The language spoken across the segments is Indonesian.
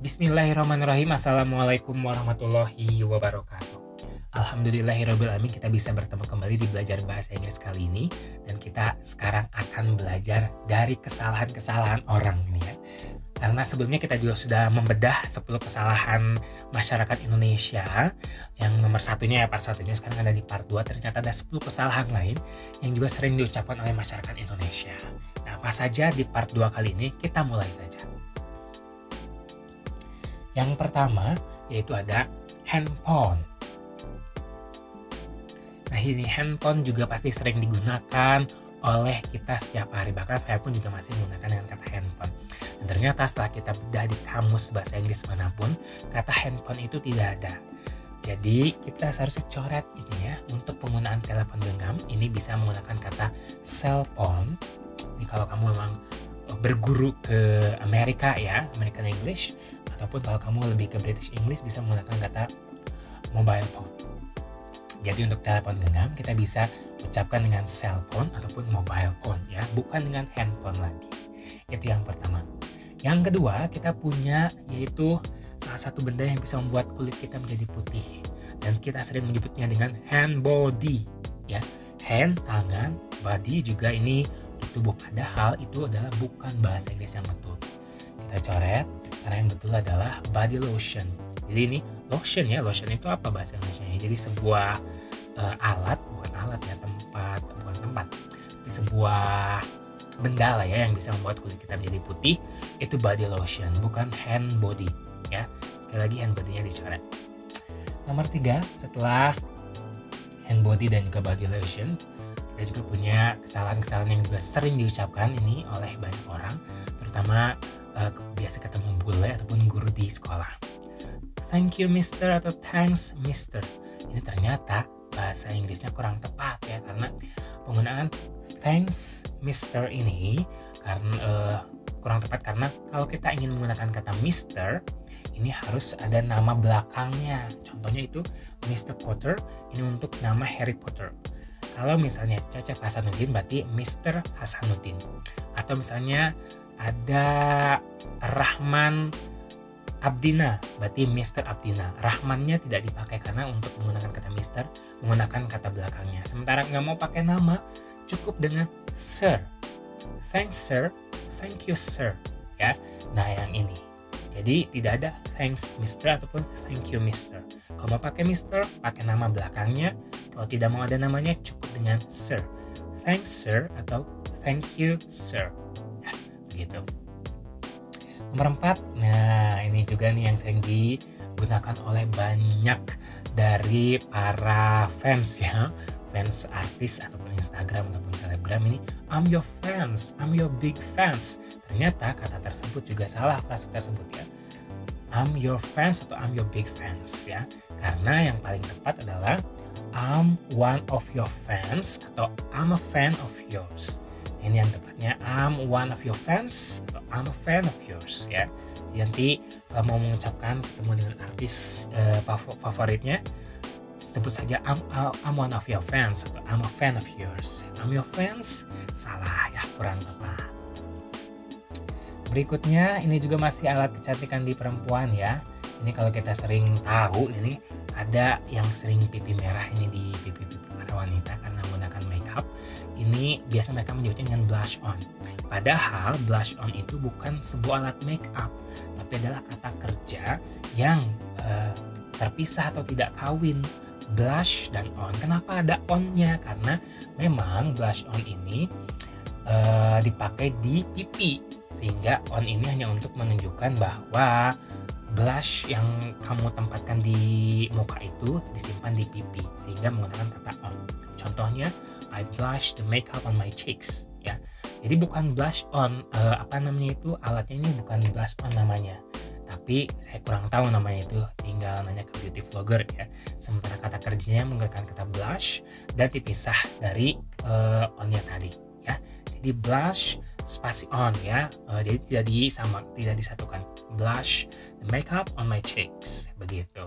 Bismillahirrahmanirrahim. Assalamualaikum warahmatullahi wabarakatuh. Alhamdulillahirrahmanirrahim, kita bisa bertemu kembali di belajar bahasa Inggris kali ini. Dan kita sekarang akan belajar dari kesalahan-kesalahan orang ini ya. Karena sebelumnya kita juga sudah membedah 10 kesalahan masyarakat Indonesia. Yang nomor satunya ya, part satunya, sekarang ada di part 2. Ternyata ada 10 kesalahan lain yang juga sering diucapkan oleh masyarakat Indonesia. Nah, apa saja di part 2 kali ini? Kita mulai saja. Yang pertama yaitu ada handphone. Nah, ini handphone juga pasti sering digunakan oleh kita setiap hari. Bahkan saya pun juga masih menggunakan dengan kata handphone. Dan ternyata setelah kita bedah di kamus bahasa Inggris manapun, kata handphone itu tidak ada. Jadi kita seharusnya coret ini ya. Untuk penggunaan telepon genggam ini bisa menggunakan kata cell phone. Ini kalau kamu memang berguru ke Amerika ya, American English, ataupun kalau kamu lebih ke British English bisa menggunakan kata mobile phone. Jadi untuk telepon genggam kita bisa ucapkan dengan cell phone ataupun mobile phone ya, bukan dengan handphone lagi. Itu yang pertama. Yang kedua, kita punya yaitu salah satu benda yang bisa membuat kulit kita menjadi putih, dan kita sering menyebutnya dengan hand body ya. Hand tangan, body juga ini tubuh, padahal itu adalah bukan bahasa Inggris yang betul. Kita coret karena yang betul adalah body lotion. Jadi ini lotion ya, lotion itu apa bahasa Indonesia-nya? Jadi sebuah alat, bukan alat ya, bukan tempat, tapi sebuah benda lah ya yang bisa membuat kulit kita menjadi putih. Itu body lotion, bukan hand body ya. Sekali lagi hand body-nya dicoret. Nomor 3, setelah hand body dan juga body lotion, kita juga punya kesalahan-kesalahan yang juga sering diucapkan ini oleh banyak orang, terutama biasa ketemu bule ataupun guru di sekolah. Thank you mister atau thanks mister. Ini ternyata bahasa Inggrisnya kurang tepat ya, karena penggunaan thanks mister ini karena kurang tepat, karena kalau kita ingin menggunakan kata mister ini harus ada nama belakangnya. Contohnya itu Mr. Potter, ini untuk nama Harry Potter. Kalau misalnya Cecep Hasanuddin berarti Mr. Hasanuddin. Atau misalnya ada Rahman Abdina berarti Mr. Abdina. Rahmannya tidak dipakai karena untuk menggunakan kata Mr. menggunakan kata belakangnya. Sementara nggak mau pakai nama, cukup dengan Sir. Thanks sir, thank you sir ya. Nah yang ini. Jadi tidak ada thanks Mr. ataupun thank you Mr. Kalau mau pakai Mr, pakai nama belakangnya. Kalau tidak mau ada namanya, cukup dengan sir. Thanks sir atau thank you sir ya, begitu. Nomor 4, nah ini juga nih yang sering digunakan oleh banyak dari para fans ya, fans artis ataupun Instagram ataupun selebgram ini. I'm your fans, I'm your big fans. Ternyata kata tersebut juga salah, frase tersebut ya. I'm your fans atau I'm your big fans ya. Karena yang paling tepat adalah I'm one of your fans atau I'm a fan of yours. Ini yang tepatnya I'm one of your fans atau I'm a fan of yours ya. Nanti kalau mau mengucapkan ketemu dengan artis favoritnya, sebut saja I'm one of your fans atau I'm a fan of yours. I'm your fans, salah ya, kurang tepat. Berikutnya ini juga masih alat kecantikan di perempuan ya. Ini kalau kita sering tahu, ini ada yang sering pipi merah ini di pipi para wanita karena menggunakan makeup. Ini biasa mereka menyebutnya dengan blush on. Padahal blush on itu bukan sebuah alat makeup, tapi adalah kata kerja yang terpisah atau tidak kawin. Blush dan on. Kenapa ada on-nya? Karena memang blush on ini dipakai di pipi, sehingga on ini hanya untuk menunjukkan bahwa blush yang kamu tempatkan di muka itu disimpan di pipi, sehingga menggunakan kata on. Contohnya, I blush the makeup on my cheeks ya. Jadi bukan blush on, alatnya ini bukan blush on namanya. Tapi saya kurang tahu namanya itu, tinggal nanya ke beauty vlogger ya. Sementara kata kerjanya menggunakan kata blush dan dipisah dari onnya tadi ya. Jadi blush spasi on ya, jadi tidak disatukan. Blush the makeup on my cheeks, begitu.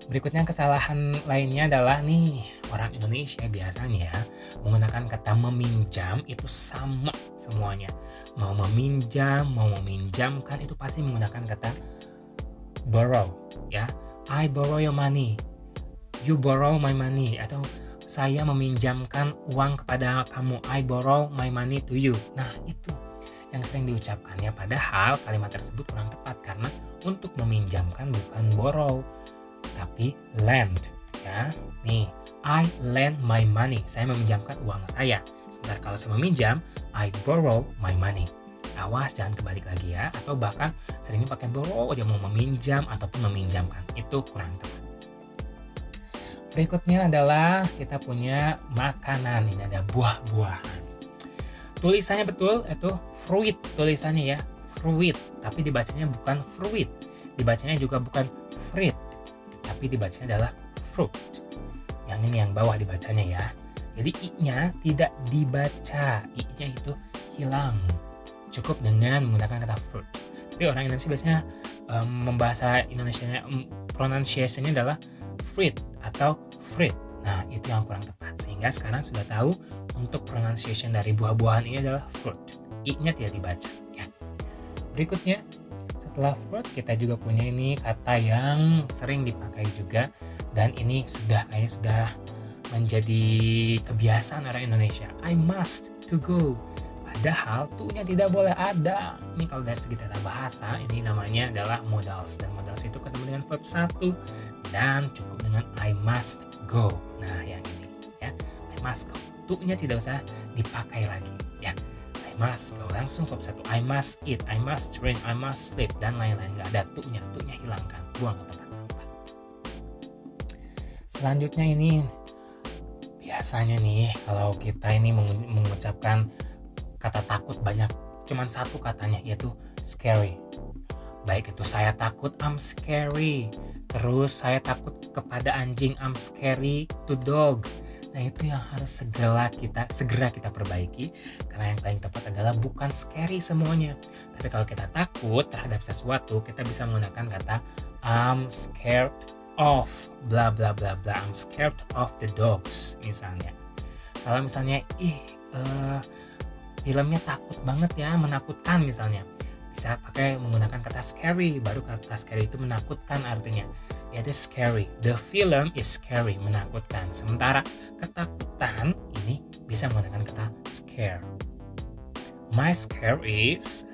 Berikutnya kesalahan lainnya adalah nih, orang Indonesia biasanya menggunakan kata meminjam itu sama semuanya. Mau meminjam, mau meminjamkan itu pasti menggunakan kata borrow ya. I borrow your money, you borrow my money, atau saya meminjamkan uang kepada kamu, I borrow my money to you. Nah itu yang sering diucapkannya, padahal kalimat tersebut kurang tepat karena untuk meminjamkan bukan borrow tapi lend ya. Nih, I lend my money, saya meminjamkan uang saya. Sebentar kalau saya meminjam, I borrow my money. Awas jangan kebalik lagi ya, atau bahkan seringnya pakai borrow aja mau meminjam ataupun meminjamkan, itu kurang tepat. Berikutnya adalah kita punya makanan, ini ada buah-buahan. Tulisannya betul, itu fruit tulisannya ya, fruit, tapi dibacanya bukan fruit, dibacanya juga bukan fruit, tapi dibacanya adalah fruit. Yang ini yang bawah dibacanya ya. Jadi i-nya tidak dibaca, i-nya itu hilang. Cukup dengan menggunakan kata fruit. Tapi orang Indonesia biasanya membahasa Indonesianya pronunciation-nya adalah fruit atau fruit. Nah, itu yang kurang tepat. Sehingga sekarang sudah tahu untuk pronunciation dari buah-buahan ini adalah fruit. I-nya tidak dibaca ya. Berikutnya, setelah fruit kita juga punya ini kata yang sering dipakai juga, dan ini kayaknya sudah menjadi kebiasaan orang Indonesia. I must to go. Padahal to-nya tidak boleh ada. Ini kalau dari segi tata bahasa ini namanya adalah modals, dan modals itu ketemu dengan verb 1 dan cukup dengan I must go. Nah yang ini ya, I must go. To-nya tidak usah dipakai lagi ya. I must go, langsung verb 1. I must eat, I must drink, I must sleep, dan lain-lain. Gak ada to-nya hilangkan, buang ke tempat sampah. Selanjutnya ini biasanya nih kalau kita ini mengucapkan kata takut banyak, cuman satu katanya, yaitu scary. Baik itu saya takut, I'm scary. Terus saya takut kepada anjing, I'm scary to dog. Nah itu yang harus segera kita perbaiki, karena yang paling tepat adalah bukan scary semuanya. Tapi kalau kita takut terhadap sesuatu, kita bisa menggunakan kata I'm scared of bla bla bla bla. I'm scared of the dogs misalnya. Kalau misalnya filmnya takut banget ya, menakutkan misalnya, bisa pakai menggunakan kata scary. Baru kata scary itu menakutkan artinya. Ya, the scary. The film is scary, menakutkan. Sementara ketakutan ini bisa menggunakan kata scare. My scare is,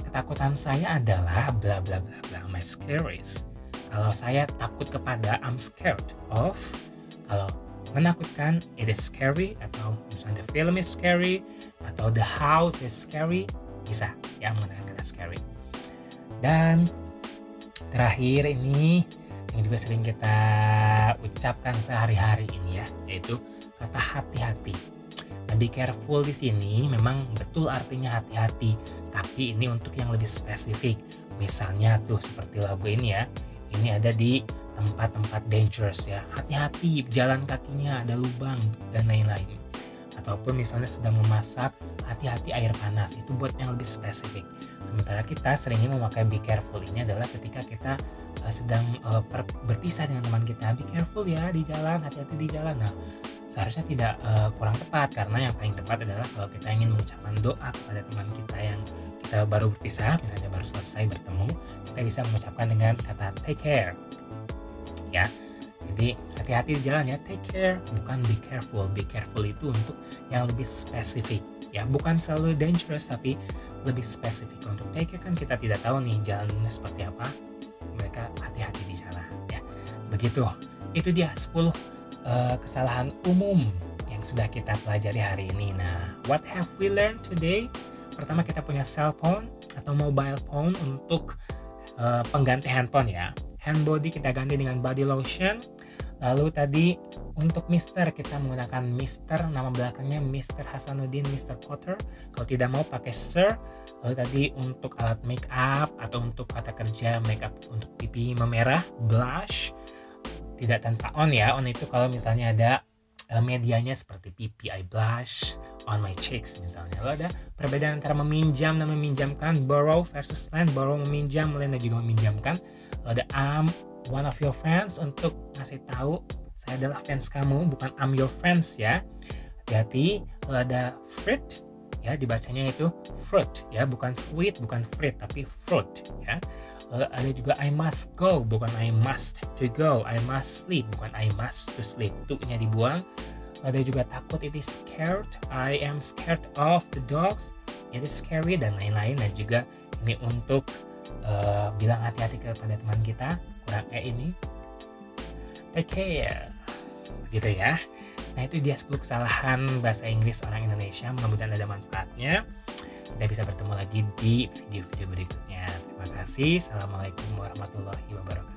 ketakutan saya adalah bla bla bla bla. My scare is. Kalau saya takut kepada, I'm scared of. Kalau menakutkan, it is scary, atau misalnya the film is scary, atau the house is scary, bisa ya menggunakan kata scary. Dan terakhir ini yang juga sering kita ucapkan sehari-hari ini ya, yaitu kata hati-hati. Nah, be careful di sini memang betul artinya hati-hati, tapi ini untuk yang lebih spesifik. Misalnya tuh seperti lagu ini ya, ini ada di tempat-tempat dangerous ya, hati-hati jalan kakinya ada lubang dan lain-lain. Ataupun misalnya sedang memasak, hati-hati air panas, itu buat yang lebih spesifik. Sementara kita seringnya memakai be careful ini adalah ketika kita sedang berpisah dengan teman kita, be careful ya di jalan, hati-hati di jalan. Nah seharusnya tidak kurang tepat, karena yang paling tepat adalah kalau kita ingin mengucapkan doa kepada teman kita yang kita baru berpisah, misalnya baru selesai bertemu, kita bisa mengucapkan dengan kata take care ya. Jadi hati-hati di jalan ya, take care, bukan be careful. Be careful itu untuk yang lebih spesifik ya, bukan selalu dangerous tapi lebih spesifik. Untuk take care kan kita tidak tahu nih jalannya seperti apa, mereka hati-hati di jalan ya. Begitu, itu dia 10 kesalahan umum yang sudah kita pelajari hari ini. Nah, what have we learned today? Pertama, kita punya cell phone atau mobile phone untuk pengganti handphone ya. Hand body kita ganti dengan body lotion. Lalu tadi untuk Mr. kita menggunakan Mr. nama belakangnya Mr. Hasanuddin, Mr. Potter. Kalau tidak mau pakai Sir. Lalu tadi untuk alat make up atau untuk kata kerja make up untuk pipi memerah, blush. Tidak tanpa on ya. On itu kalau misalnya ada medianya seperti pipi, I blush on my cheeks misalnya. Lalu ada perbedaan antara meminjam dan meminjamkan, borrow versus lend. Borrow meminjam, lend juga meminjamkan. Lalu ada one of your fans untuk ngasih tahu saya adalah fans kamu, bukan I'm your fans ya. Hati-hati kalau ada fruit ya, dibacanya itu fruit ya, bukan fruit, bukan fruit, tapi fruit ya. Ada juga I must go, bukan I must to go. I must sleep, bukan I must to sleep. Tu-nya dibuang. Ada juga takut, it is scared. I am scared of the dogs. It is scary dan lain-lain. Dan juga ini untuk bilang hati-hati kepada teman kita, kurang ini. Take care. Begitu ya. Nah itu dia 10 kesalahan bahasa Inggris orang Indonesia. Mudah-mudahan ada manfaatnya. Kita bisa bertemu lagi di video-video berikutnya. Terima kasih. Assalamualaikum warahmatullahi wabarakatuh.